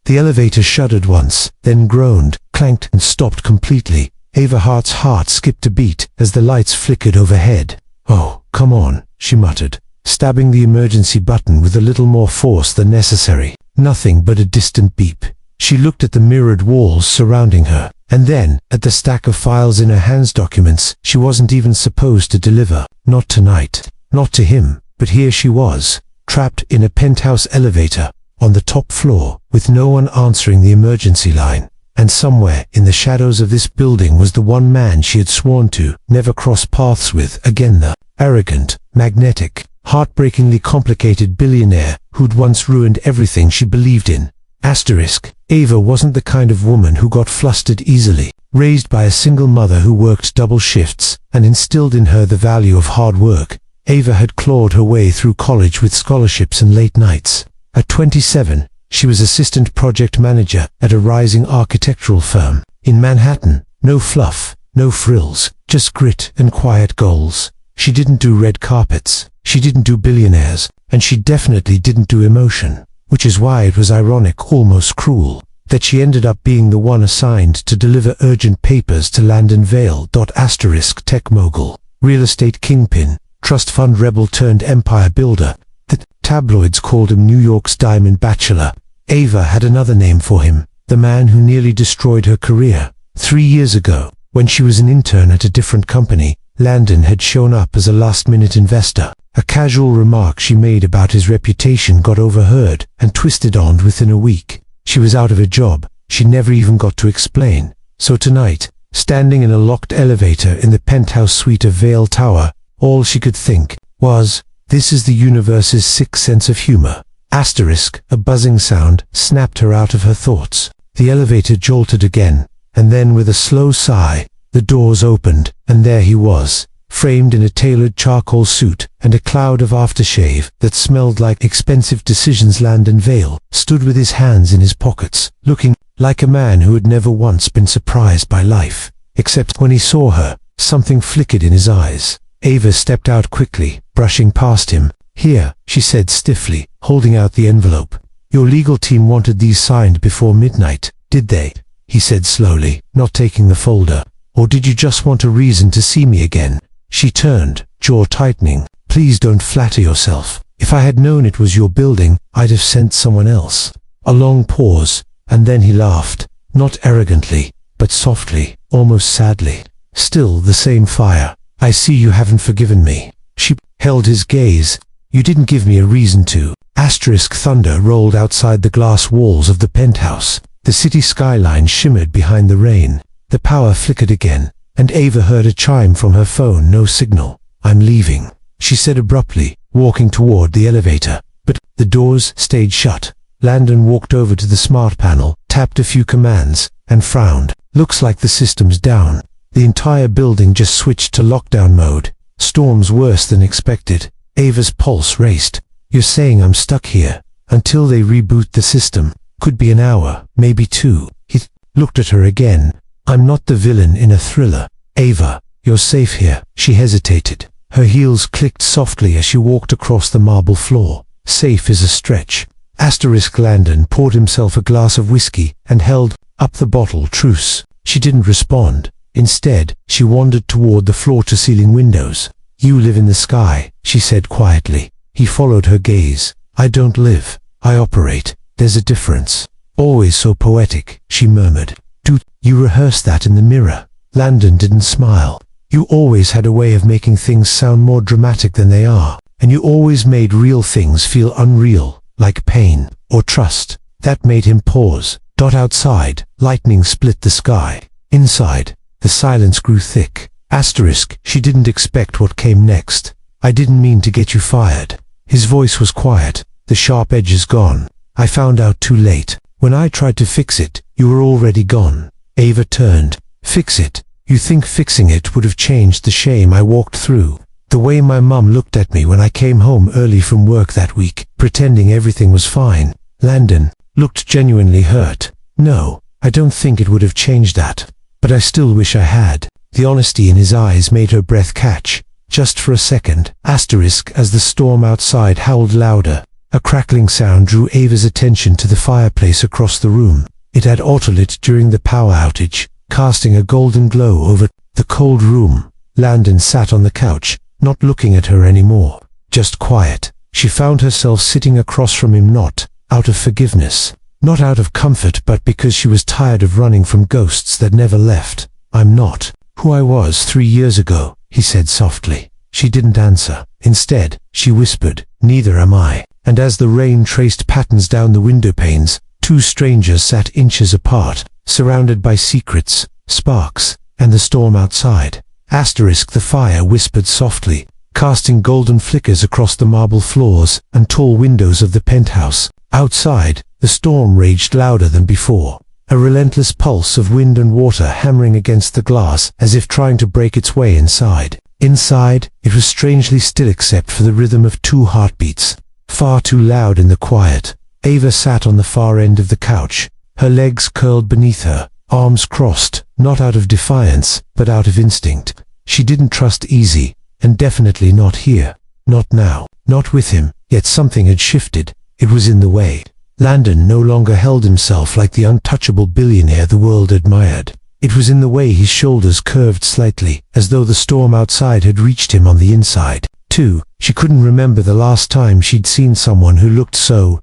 The elevator shuddered once, then groaned, clanked, and stopped completely. Ava Hart's heart skipped a beat as the lights flickered overhead. "Oh, come on," she muttered, stabbing the emergency button with a little more force than necessary. Nothing but a distant beep. She looked at the mirrored walls surrounding her, and then at the stack of files in her hands, documents she wasn't even supposed to deliver. Not tonight. Not to him. But here she was, trapped in a penthouse elevator, on the top floor, with no one answering the emergency line. And somewhere in the shadows of this building was the one man she had sworn to never cross paths with again, the arrogant, magnetic, heartbreakingly complicated billionaire who'd once ruined everything she believed in. Ava wasn't the kind of woman who got flustered easily. Raised by a single mother who worked double shifts and instilled in her the value of hard work, Ava had clawed her way through college with scholarships and late nights. At 27, she was assistant project manager at a rising architectural firm. In Manhattan, no fluff, no frills, just grit and quiet goals. She didn't do red carpets, she didn't do billionaires, and she definitely didn't do emotion. Which is why it was ironic, almost cruel, that she ended up being the one assigned to deliver urgent papers to Landon Vale. Tech mogul, real estate kingpin, trust fund rebel turned empire builder. The tabloids called him New York's Diamond Bachelor. Ava had another name for him, the man who nearly destroyed her career. 3 years ago, when she was an intern at a different company, Landon had shown up as a last-minute investor. A casual remark she made about his reputation got overheard and twisted on within a week. She was out of a job. She never even got to explain. So tonight, standing in a locked elevator in the penthouse suite of Vale Tower, all she could think was, this is the universe's sick sense of humor. A buzzing sound snapped her out of her thoughts. The elevator jolted again, and then with a slow sigh, the doors opened, and there he was, framed in a tailored charcoal suit and a cloud of aftershave that smelled like expensive decisions. Landon Vale stood with his hands in his pockets, looking like a man who had never once been surprised by life. Except when he saw her, something flickered in his eyes. Ava stepped out quickly, brushing past him. "Here," she said stiffly, holding out the envelope. "Your legal team wanted these signed before midnight, did they?" he said slowly, not taking the folder. "Or did you just want a reason to see me again?" She turned, jaw tightening. "Please don't flatter yourself. If I had known it was your building, I'd have sent someone else." A long pause, and then he laughed, not arrogantly, but softly, almost sadly. "Still the same fire. I see you haven't forgiven me." She held his gaze. "You didn't give me a reason to." Thunder rolled outside the glass walls of the penthouse. The city skyline shimmered behind the rain. The power flickered again, and Ava heard a chime from her phone. "No signal. I'm leaving," she said abruptly, walking toward the elevator. But the doors stayed shut. Landon walked over to the smart panel, tapped a few commands, and frowned. "Looks like the system's down." The entire building just switched to lockdown mode. Storms worse than expected. Ava's pulse raced. "You're saying I'm stuck here until they reboot the system? Could be an hour, maybe 2. He looked at her again. "I'm not the villain in a thriller. Ava, you're safe here." She hesitated. Her heels clicked softly as she walked across the marble floor. Safe is a stretch. Landon poured himself a glass of whiskey and held up the bottle. "Truce." She didn't respond. Instead, she wandered toward the floor-to-ceiling windows. "You live in the sky," she said quietly. He followed her gaze. "I don't live. I operate. There's a difference." "Always so poetic," she murmured. "Do you rehearse that in the mirror?" Landon didn't smile. "You always had a way of making things sound more dramatic than they are, and you always made real things feel unreal, like pain or trust." That made him pause. Outside, lightning split the sky. Inside, the silence grew thick. She didn't expect what came next. "I didn't mean to get you fired." His voice was quiet, the sharp edges gone. "I found out too late. When I tried to fix it, you were already gone." Ava turned. "Fix it? You think fixing it would have changed the shame I walked through? The way my mum looked at me when I came home early from work that week, pretending everything was fine?" Landon looked genuinely hurt. "No, I don't think it would have changed that. But I still wish I had." The honesty in his eyes made her breath catch. Just for a second. As the storm outside howled louder, A crackling sound drew Ava's attention to the fireplace across the room. It had autolit during the power outage, casting a golden glow over the cold room. Landon sat on the couch, not looking at her anymore, just quiet. She found herself sitting across from him, not out of forgiveness, not out of comfort, but because she was tired of running from ghosts that never left. "I'm not who I was 3 years ago," he said softly. She didn't answer. Instead, she whispered, "Neither am I." And as the rain traced patterns down the window panes, two strangers sat inches apart, surrounded by secrets, sparks, and the storm outside. The fire whispered softly, casting golden flickers across the marble floors and tall windows of the penthouse. Outside, the storm raged louder than before, a relentless pulse of wind and water hammering against the glass as if trying to break its way inside. Inside, it was strangely still except for the rhythm of 2 heartbeats, far too loud in the quiet. Ava sat on the far end of the couch, her legs curled beneath her, arms crossed, not out of defiance, but out of instinct. She didn't trust Easy, and definitely not here. Not now, not with him, yet something had shifted. It was in the way. Landon no longer held himself like the untouchable billionaire the world admired. It was in the way his shoulders curved slightly, as though the storm outside had reached him on the inside. Too, she couldn't remember the last time she'd seen someone who looked so,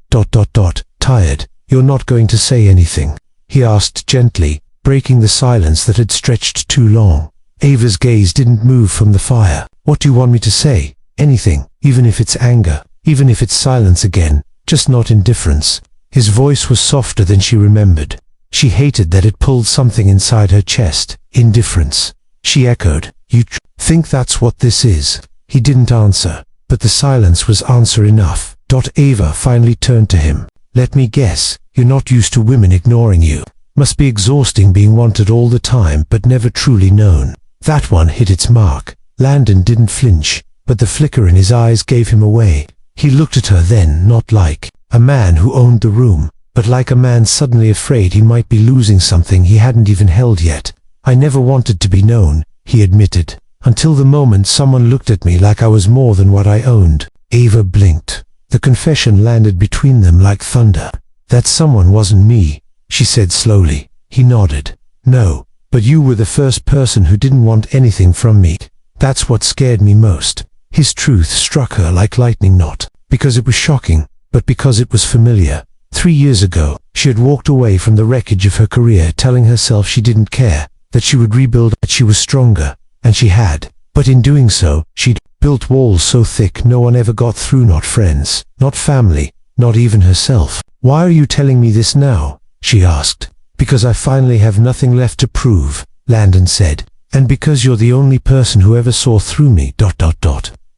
tired. "You're not going to say anything?" he asked gently, breaking the silence that had stretched too long. Ava's gaze didn't move from the fire. "What do you want me to say?" "Anything, even if it's anger, even if it's silence again, just not indifference." His voice was softer than she remembered. She hated that it pulled something inside her chest. Indifference. She echoed, "You think that's what this is?" He didn't answer, but the silence was answer enough. Ava finally turned to him. "Let me guess, you're not used to women ignoring you. Must be exhausting being wanted all the time but never truly known." That one hit its mark. Landon didn't flinch, but the flicker in his eyes gave him away. He looked at her then, not like a man who owned the room, but like a man suddenly afraid he might be losing something he hadn't even held yet. "I never wanted to be known," he admitted, "until the moment someone looked at me like I was more than what I owned." Ava blinked. The confession landed between them like thunder. "That someone wasn't me," she said slowly. He nodded. "No, but you were the first person who didn't want anything from me. That's what scared me most." His truth struck her like lightning, not because it was shocking, but because it was familiar. 3 years ago, she had walked away from the wreckage of her career, telling herself she didn't care, that she would rebuild, that she was stronger, and she had. But in doing so, she'd built walls so thick no one ever got through, not friends, not family, not even herself. "Why are you telling me this now?" she asked. "Because I finally have nothing left to prove," Landon said. "And because you're the only person who ever saw through me,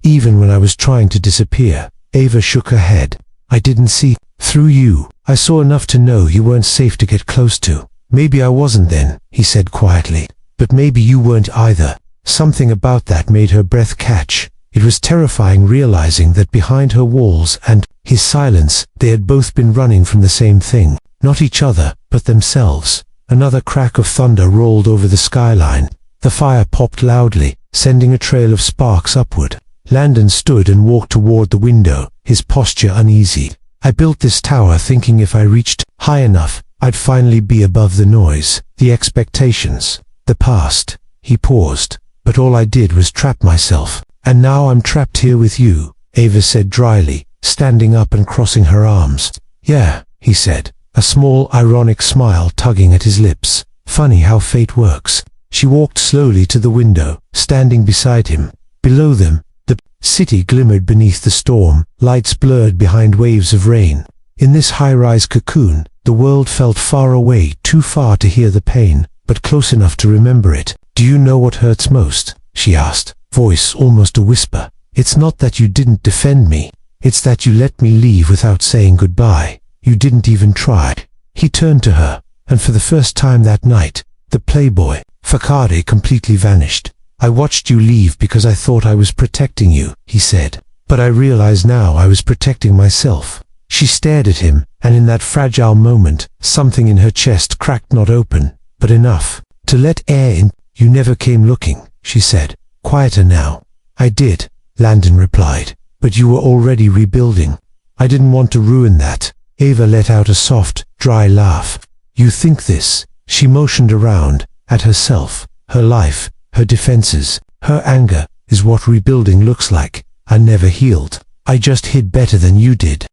even when I was trying to disappear." Ava shook her head. "I didn't see through you. I saw enough to know you weren't safe to get close to." "Maybe I wasn't then," he said quietly. "But maybe you weren't either." Something about that made her breath catch. It was terrifying realizing that behind her walls and his silence, they had both been running from the same thing. Not each other, but themselves. Another crack of thunder rolled over the skyline. The fire popped loudly, sending a trail of sparks upward. Landon stood and walked toward the window, his posture uneasy. "I built this tower thinking if I reached high enough, I'd finally be above the noise, the expectations, the past." He paused. "But all I did was trap myself. And now I'm trapped here with you," Ava said dryly, standing up and crossing her arms. "Yeah," he said, a small ironic smile tugging at his lips. "Funny how fate works." She walked slowly to the window, standing beside him. Below them, the city glimmered beneath the storm, lights blurred behind waves of rain. In this high-rise cocoon, the world felt far away, too far to hear the pain, but close enough to remember it. "Do you know what hurts most?" she asked, voice almost a whisper. "It's not that you didn't defend me. It's that you let me leave without saying goodbye. You didn't even try." He turned to her, and for the first time that night, the Playboy facade completely vanished. "I watched you leave because I thought I was protecting you," he said. "But I realize now I was protecting myself." She stared at him, and in that fragile moment, something in her chest cracked, not open, but enough to let air in. "You never came looking," she said, quieter now. "I did," Landon replied, "but you were already rebuilding." I didn't want to ruin that. Ava let out a soft, dry laugh. You think this? She motioned around, at herself, her life, her defenses, her anger, is what rebuilding looks like. I never healed. I just hid better than you did.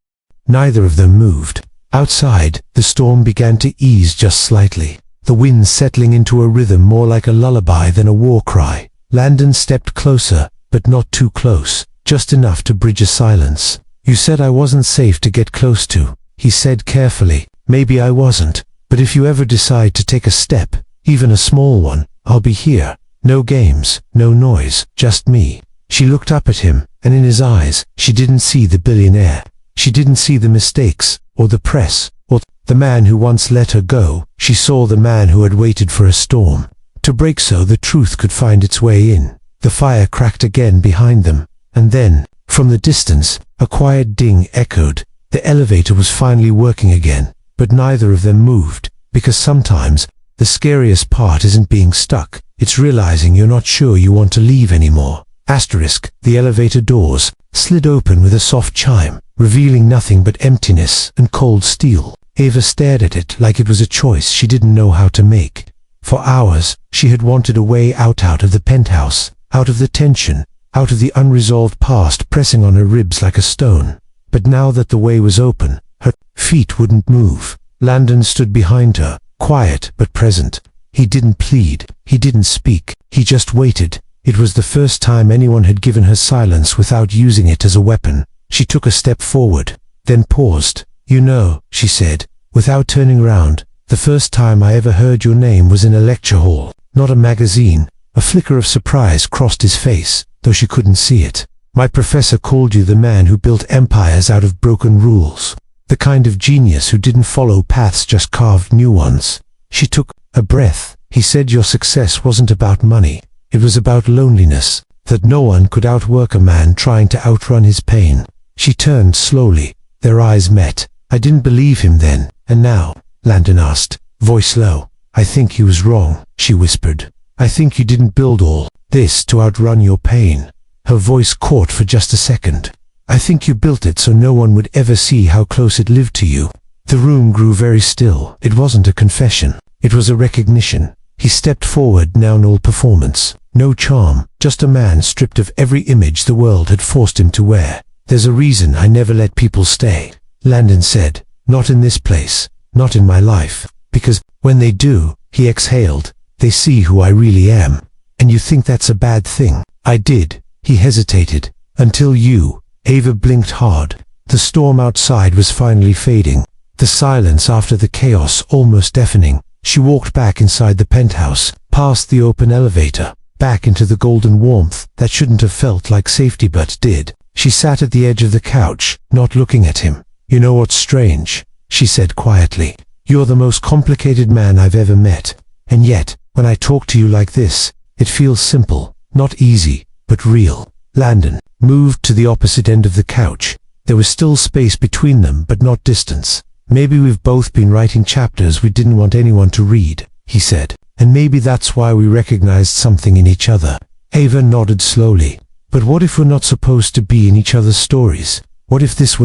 Neither of them moved. Outside, the storm began to ease just slightly, the wind settling into a rhythm more like a lullaby than a war cry. Landon stepped closer, but not too close, just enough to bridge a silence. You said I wasn't safe to get close to, he said carefully. Maybe I wasn't, but if you ever decide to take a step, even a small one, I'll be here. No games, no noise, just me. She looked up at him, and in his eyes, she didn't see the billionaire. She didn't see the mistakes, or the press, or the man who once let her go. She saw the man who had waited for a storm to break so the truth could find its way in. The fire cracked again behind them, and then, from the distance, a quiet ding echoed. The elevator was finally working again, but neither of them moved, because sometimes, the scariest part isn't being stuck, it's realizing you're not sure you want to leave anymore. The elevator doors slid open with a soft chime, revealing nothing but emptiness and cold steel. Ava stared at it like it was a choice she didn't know how to make. For hours, she had wanted a way out of the penthouse, out of the tension, out of the unresolved past pressing on her ribs like a stone. But now that the way was open, her feet wouldn't move. Landon stood behind her, quiet but present. He didn't plead, he didn't speak, he just waited. It was the first time anyone had given her silence without using it as a weapon. She took a step forward, then paused. You know, she said, without turning round, the first time I ever heard your name was in a lecture hall, not a magazine. A flicker of surprise crossed his face, though she couldn't see it. My professor called you the man who built empires out of broken rules. The kind of genius who didn't follow paths, just carved new ones. She took a breath. He said your success wasn't about money. It was about loneliness, that no one could outwork a man trying to outrun his pain. She turned slowly. Their eyes met. I didn't believe him then, and now? Landon asked, voice low. I think he was wrong, she whispered. I think you didn't build all this to outrun your pain. Her voice caught for just a second. I think you built it so no one would ever see how close it lived to you. The room grew very still. It wasn't a confession. It was a recognition. He stepped forward, now no performance, no charm, just a man stripped of every image the world had forced him to wear. There's a reason I never let people stay, Landon said. Not in this place, not in my life, because when they do, he exhaled, they see who I really am. And you think that's a bad thing? I did. He hesitated. Until you. Ava blinked hard. The storm outside was finally fading. The silence after the chaos almost deafening. She walked back inside the penthouse, past the open elevator, back into the golden warmth that shouldn't have felt like safety but did. She sat at the edge of the couch, not looking at him. You know what's strange? She said quietly. You're the most complicated man I've ever met. And yet, when I talk to you like this, it feels simple, not easy, but real. Landon moved to the opposite end of the couch. There was still space between them, but not distance. Maybe we've both been writing chapters we didn't want anyone to read, he said. And maybe that's why we recognized something in each other. Ava nodded slowly. But what if we're not supposed to be in each other's stories? What if this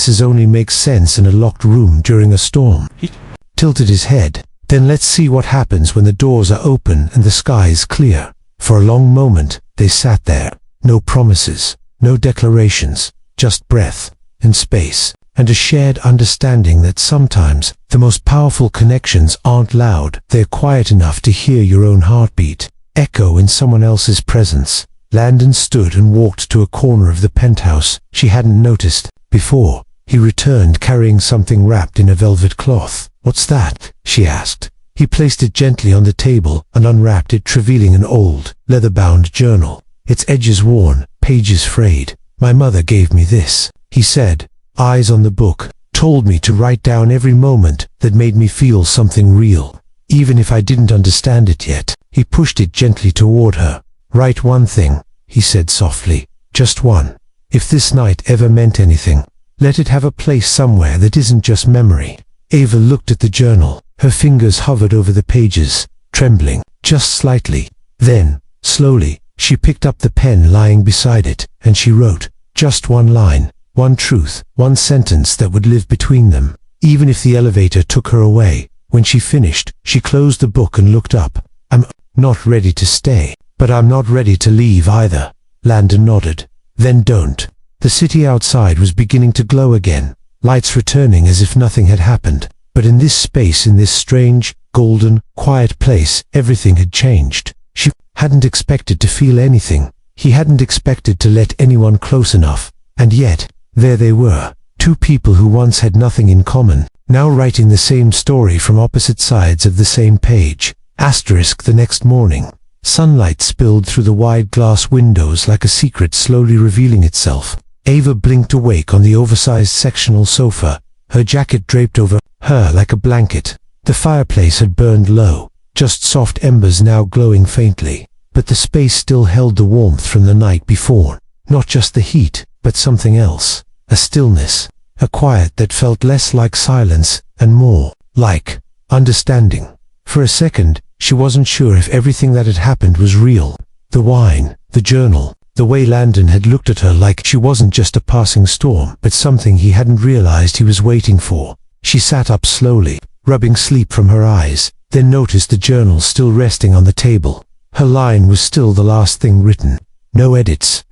is only makes sense in a locked room during a storm? He tilted his head. Then let's see what happens when the doors are open and the sky is clear. For a long moment, they sat there. No promises, no declarations, just breath and space, and a shared understanding that sometimes the most powerful connections aren't loud. They're quiet enough to hear your own heartbeat echo in someone else's presence. Landon stood and walked to a corner of the penthouse she hadn't noticed before. He returned carrying something wrapped in a velvet cloth. What's that? She asked. He placed it gently on the table and unwrapped it, revealing an old, leather-bound journal. Its edges worn, pages frayed. My mother gave me this, he said, eyes on the book, told me to write down every moment that made me feel something real, even if I didn't understand it yet. He pushed it gently toward her. Write one thing, he said softly, just one. If this night ever meant anything, let it have a place somewhere that isn't just memory. Ava looked at the journal. Her fingers hovered over the pages, trembling, just slightly. Then, slowly, she picked up the pen lying beside it, and she wrote, just one line. one truth, one sentence that would live between them, even if the elevator took her away. When she finished, she closed the book and looked up. I'm not ready to stay, but I'm not ready to leave either. Landon nodded. Then don't. The city outside was beginning to glow again, lights returning as if nothing had happened. But in this space, in this strange, golden, quiet place, everything had changed. She hadn't expected to feel anything. He hadn't expected to let anyone close enough. And yet, there they were, two people who once had nothing in common, now writing the same story from opposite sides of the same page. Asterisk. The next morning, sunlight spilled through the wide glass windows like a secret slowly revealing itself. Ava blinked awake on the oversized sectional sofa, her jacket draped over her like a blanket. The fireplace had burned low, just soft embers now glowing faintly, but the space still held the warmth from the night before. Not just the heat, but something else. A stillness, a quiet that felt less like silence and more like understanding. For a second, she wasn't sure if everything that had happened was real. The wine, the journal, the way Landon had looked at her like she wasn't just a passing storm, but something he hadn't realized he was waiting for. She sat up slowly, rubbing sleep from her eyes, then noticed the journal still resting on the table. Her line was still the last thing written. No edits,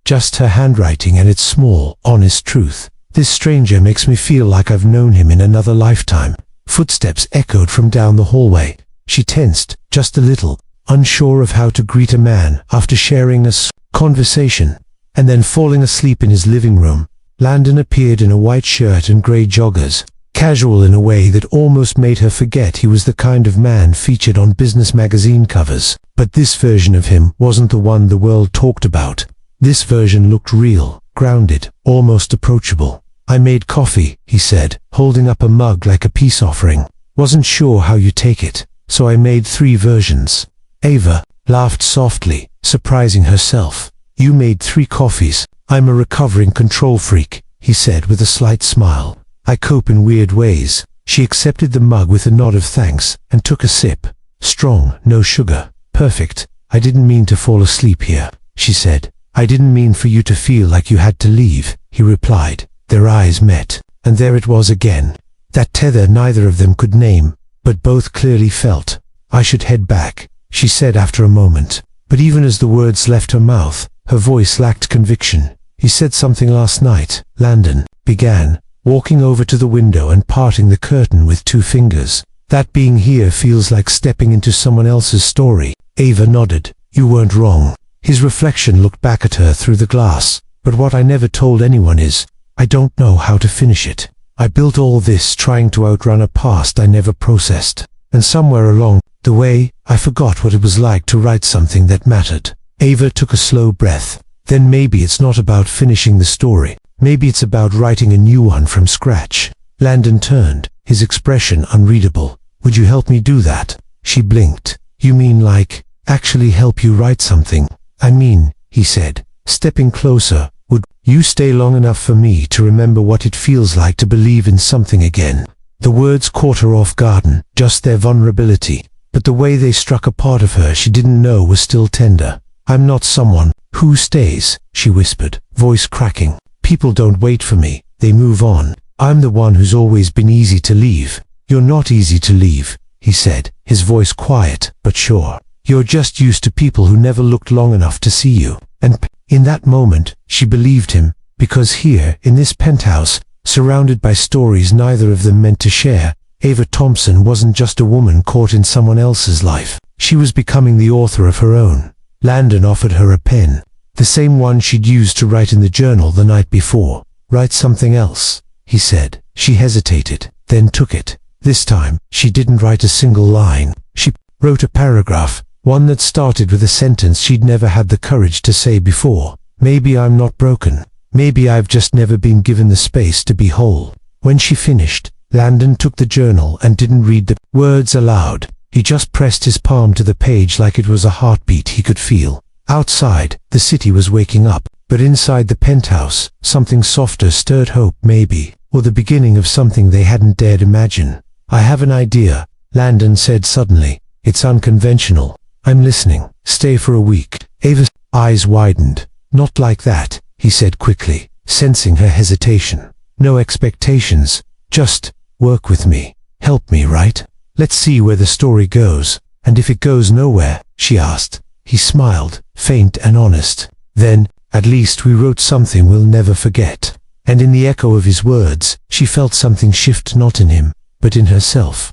just her handwriting and its small, honest truth. This stranger makes me feel like I've known him in another lifetime. Footsteps echoed from down the hallway. She tensed, just a little, unsure of how to greet a man after sharing a conversation, and then falling asleep in his living room. Landon appeared in a white shirt and grey joggers, casual in a way that almost made her forget he was the kind of man featured on business magazine covers. But this version of him wasn't the one the world talked about. This version looked real, grounded, almost approachable. I made coffee, he said, holding up a mug like a peace offering. Wasn't sure how you take it, so I made 3 versions. Ava laughed softly, surprising herself. You made 3 coffees. I'm a recovering control freak, he said with a slight smile. I cope in weird ways. She accepted the mug with a nod of thanks and took a sip. Strong, no sugar. Perfect. I didn't mean to fall asleep here, she said. I didn't mean for you to feel like you had to leave, he replied. Their eyes met, and there it was again. That tether neither of them could name, but both clearly felt. I should head back, she said after a moment. But even as the words left her mouth, her voice lacked conviction. He said something last night, Landon began, walking over to the window and parting the curtain with 2 fingers. That being here feels like stepping into someone else's story. Ava nodded. You weren't wrong. His reflection looked back at her through the glass. But what I never told anyone is, I don't know how to finish it. I built all this trying to outrun a past I never processed. And somewhere along the way, I forgot what it was like to write something that mattered. Ava took a slow breath. Then maybe it's not about finishing the story. Maybe it's about writing a new one from scratch. Landon turned, his expression unreadable. Would you help me do that? She blinked. You mean like, actually help you write something? I mean, he said, stepping closer, would you stay long enough for me to remember what it feels like to believe in something again? The words caught her off guard, just their vulnerability, but the way they struck a part of her she didn't know was still tender. I'm not someone who stays, she whispered, voice cracking. People don't wait for me, they move on. I'm the one who's always been easy to leave. You're not easy to leave, he said, his voice quiet but sure. You're just used to people who never looked long enough to see you. And in that moment, she believed him, because here, in this penthouse, surrounded by stories neither of them meant to share, Ava Thompson wasn't just a woman caught in someone else's life. She was becoming the author of her own. Landon offered her a pen, the same one she'd used to write in the journal the night before. Write something else, he said. She hesitated, then took it. This time, she didn't write a single line. She wrote a paragraph, one that started with a sentence she'd never had the courage to say before. Maybe I'm not broken. Maybe I've just never been given the space to be whole. When she finished, Landon took the journal and didn't read the words aloud. He just pressed his palm to the page like it was a heartbeat he could feel. Outside, the city was waking up, but inside the penthouse, something softer stirred hope maybe, or the beginning of something they hadn't dared imagine. I have an idea, Landon said suddenly. It's unconventional. I'm listening. Stay for a week. Ava's eyes widened. Not like that, he said quickly. sensing her hesitation. No expectations, just, work with me, help me, right? Let's see where the story goes, and if it goes nowhere, she asked. He smiled, faint and honest. Then, at least we wrote something we'll never forget. And in the echo of his words, she felt something shift, not in him, but in herself.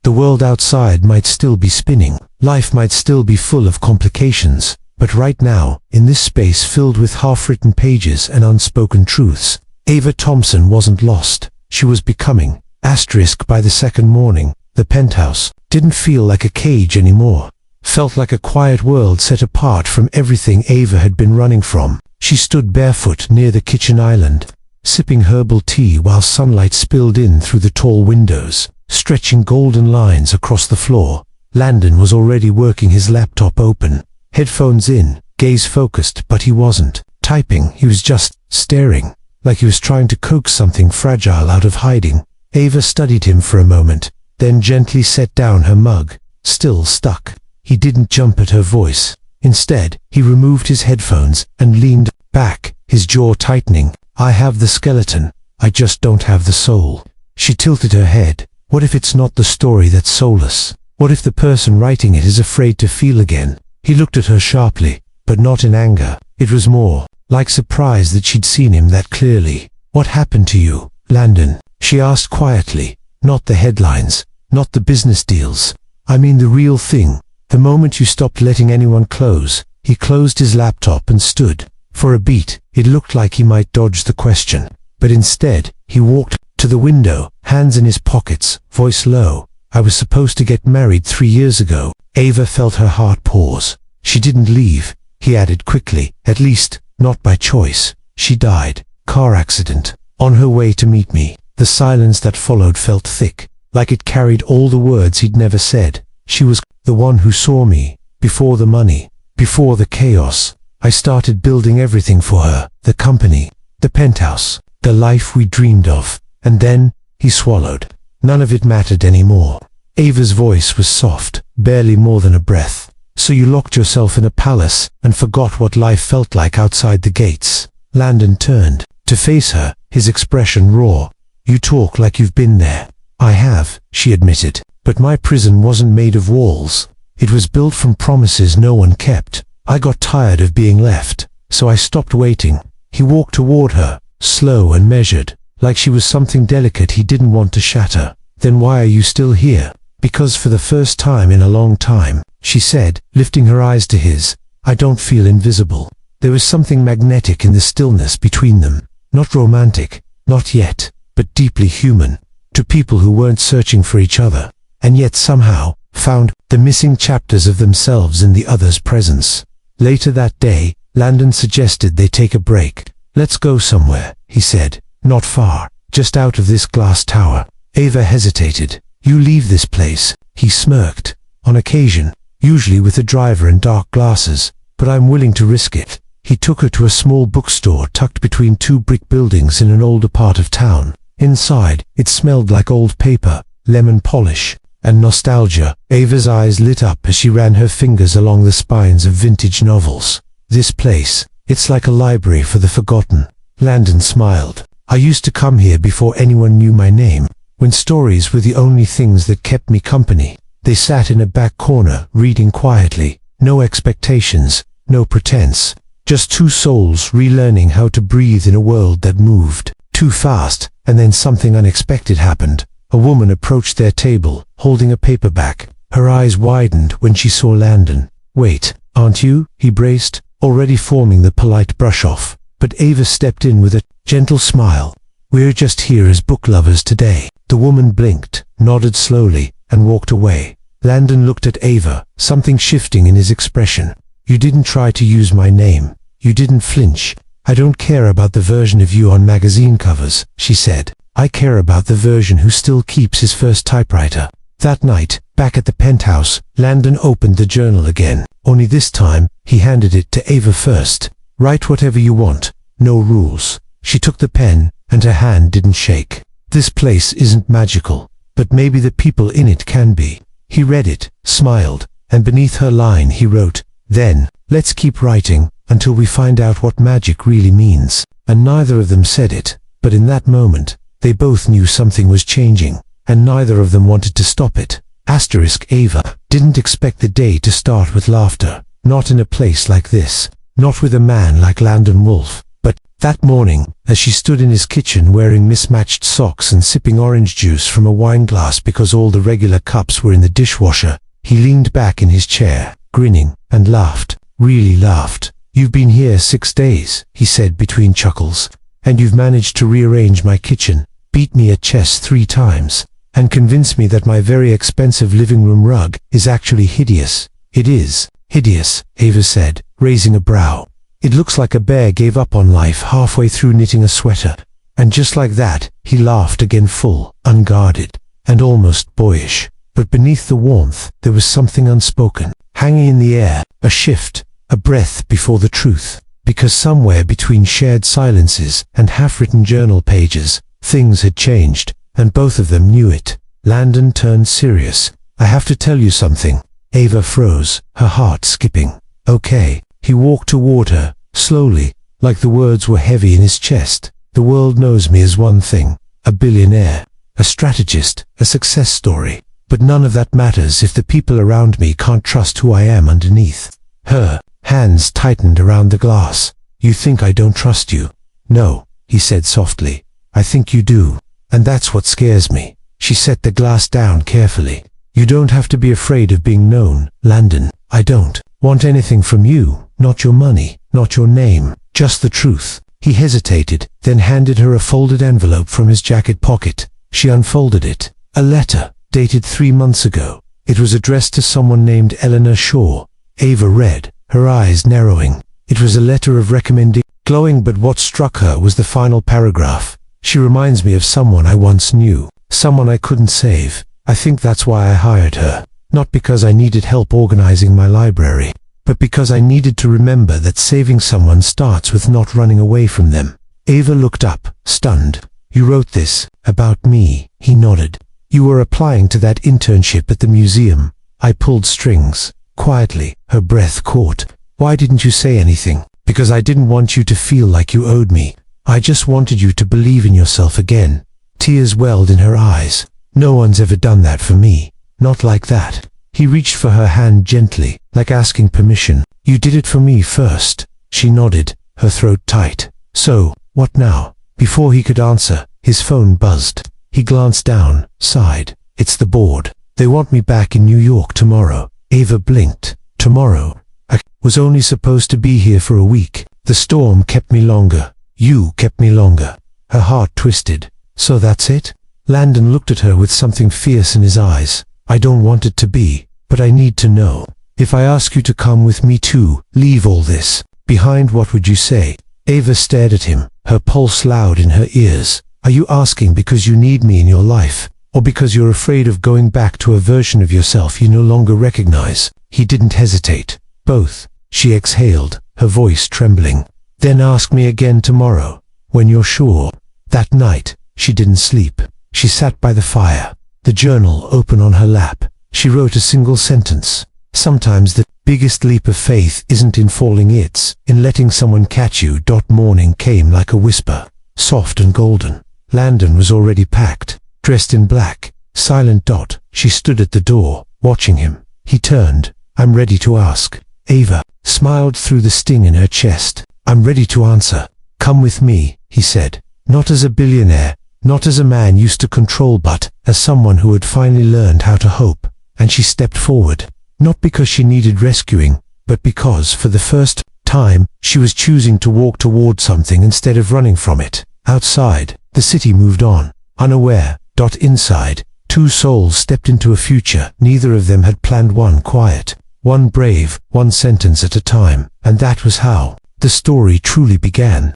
The world outside might still be spinning, life might still be full of complications, but right now, in this space filled with half-written pages and unspoken truths, Ava Thompson wasn't lost. She was becoming. By the second morning, the penthouse didn't feel like a cage anymore. Felt like a quiet world set apart from everything Ava had been running from. She stood barefoot near the kitchen island, sipping herbal tea while sunlight spilled in through the tall windows, stretching golden lines across the floor. Landon was already working, his laptop open, headphones in, gaze focused, but he wasn't typing, he was just staring, like he was trying to coax something fragile out of hiding. Ava studied him for a moment, then gently set down her mug, still stuck. He didn't jump at her voice. Instead, he removed his headphones and leaned back, his jaw tightening. I have the skeleton, I just don't have the soul. She tilted her head. What if it's not the story that's soulless? What if the person writing it is afraid to feel again? He looked at her sharply, but not in anger. It was more like surprise that she'd seen him that clearly. What happened to you, Landon? She asked quietly. Not the headlines, not the business deals. I mean the real thing. The moment you stopped letting anyone close. He closed his laptop and stood. For a beat, it looked like he might dodge the question. But instead, he walked to the window, hands in his pockets, voice low. I was supposed to get married 3 years ago. Ava felt her heart pause. She didn't leave, he added quickly, at least, not by choice. She died. Car accident. On her way to meet me. The silence that followed felt thick, like it carried all the words he'd never said. She was the one who saw me, before the money, before the chaos. I started building everything for her, the company, the penthouse, the life we dreamed of. And then, he swallowed. None of it mattered anymore. Ava's voice was soft, barely more than a breath. So you locked yourself in a palace and forgot what life felt like outside the gates. Landon turned to face her, his expression raw. You talk like you've been there. I have, she admitted, but my prison wasn't made of walls. It was built from promises no one kept. I got tired of being left, so I stopped waiting. He walked toward her, slow and measured, like she was something delicate he didn't want to shatter. Then why are you still here? Because for the first time in a long time, she said, lifting her eyes to his, I don't feel invisible. There was something magnetic in the stillness between them. Not romantic, not yet, but deeply human, to people who weren't searching for each other, and yet somehow found the missing chapters of themselves in the other's presence. Later that day, Landon suggested they take a break. Let's go somewhere, he said. Not far, just out of this glass tower. Ava hesitated. You leave this place, he smirked. On occasion, usually with a driver and dark glasses, but I'm willing to risk it. He took her to a small bookstore tucked between two brick buildings in an older part of town. Inside, it smelled like old paper, lemon polish, and nostalgia. Ava's eyes lit up as she ran her fingers along the spines of vintage novels. This place, it's like a library for the forgotten. Landon smiled. I used to come here before anyone knew my name, when stories were the only things that kept me company. They sat in a back corner, reading quietly. No expectations, no pretense. Just two souls relearning how to breathe in a world that moved too fast. And then something unexpected happened. A woman approached their table, holding a paperback. Her eyes widened when she saw Landon. Wait, aren't you? He braced, already forming the polite brush-off. But Ava stepped in with a gentle smile. We're just here as book lovers today. The woman blinked, nodded slowly, and walked away. Landon looked at Ava, something shifting in his expression. You didn't try to use my name. You didn't flinch. I don't care about the version of you on magazine covers, she said. I care about the version who still keeps his first typewriter. That night, back at the penthouse, Landon opened the journal again. Only this time, he handed it to Ava first. Write whatever you want. No rules. She took the pen, and her hand didn't shake. This place isn't magical, but maybe the people in it can be. He read it, smiled, and beneath her line he wrote, Then, let's keep writing, until we find out what magic really means. and neither of them said it, but in that moment, they both knew something was changing, and neither of them wanted to stop it. Ava didn't expect the day to start with laughter, not in a place like this, not with a man like Landon Wolfe. But that morning, as she stood in his kitchen wearing mismatched socks and sipping orange juice from a wine glass because all the regular cups were in the dishwasher, he leaned back in his chair, grinning, and laughed, really laughed. "You've been here 6 days," he said between chuckles, "and you've managed to rearrange my kitchen, beat me at chess 3 times, and convince me that my very expensive living room rug is actually hideous." "It is hideous," Ava said, raising a brow. "It looks like a bear gave up on life halfway through knitting a sweater." And just like that, he laughed again, full, unguarded, and almost boyish. But beneath the warmth, there was something unspoken, hanging in the air, a shift, a breath before the truth. Because somewhere between shared silences and half-written journal pages, things had changed, and both of them knew it. Landon turned serious. "I have to tell you something." Ava froze, her heart skipping. "Okay." He walked toward her, slowly, like the words were heavy in his chest. "The world knows me as one thing, a billionaire, a strategist, a success story. But none of that matters if the people around me can't trust who I am underneath." Her hands tightened around the glass. "You think I don't trust you?" "No," he said softly. "I think you do. And that's what scares me." She set the glass down carefully. "You don't have to be afraid of being known, Landon. I don't want anything from you, not your money, not your name, just the truth." He hesitated, then handed her a folded envelope from his jacket pocket. She unfolded it. A letter, dated 3 months ago. It was addressed to someone named Eleanor Shaw. Ava read, her eyes narrowing. It was a letter of recommendation, glowing, but what struck her was the final paragraph. "She reminds me of someone I once knew, someone I couldn't save. I think that's why I hired her. Not because I needed help organizing my library, but because I needed to remember that saving someone starts with not running away from them." Ava looked up, stunned. "You wrote this about me?" He nodded. "You were applying to that internship at the museum. I pulled strings." Quietly, her breath caught. "Why didn't you say anything?" "Because I didn't want you to feel like you owed me. I just wanted you to believe in yourself again." Tears welled in her eyes. "No one's ever done that for me. Not like that." He reached for her hand gently, like asking permission. "You did it for me first." She nodded, her throat tight. "So, what now?" Before he could answer, his phone buzzed. He glanced down, sighed. "It's the board. They want me back in New York tomorrow." Ava blinked. "Tomorrow? I was only supposed to be here for a week. The storm kept me longer. You kept me longer." Her heart twisted. "So that's it?" Landon looked at her with something fierce in his eyes. "I don't want it to be, but I need to know. If I ask you to come with me too, leave all this behind, what would you say?" Ava stared at him, her pulse loud in her ears. "Are you asking because you need me in your life, or because you're afraid of going back to a version of yourself you no longer recognize?" He didn't hesitate. "Both." She exhaled, her voice trembling. "Then ask me again tomorrow, when you're sure." That night, she didn't sleep. She sat by the fire, the journal open on her lap. She wrote a single sentence. "Sometimes the biggest leap of faith isn't in falling, it's in letting someone catch you." Morning came like a whisper, soft and golden. Landon was already packed, dressed in black, silent. She stood at the door, watching him. He turned. "I'm ready to ask." Ava smiled through the sting in her chest. "I'm ready to answer. Come with me," he said. "Not as a billionaire, not as a man used to control, but as someone who had finally learned how to hope." And she stepped forward, not because she needed rescuing, but because, for the first time, she was choosing to walk toward something instead of running from it. Outside, the city moved on, unaware. Inside, two souls stepped into a future neither of them had planned, one quiet, one brave, one sentence at a time. And that was how the story truly began.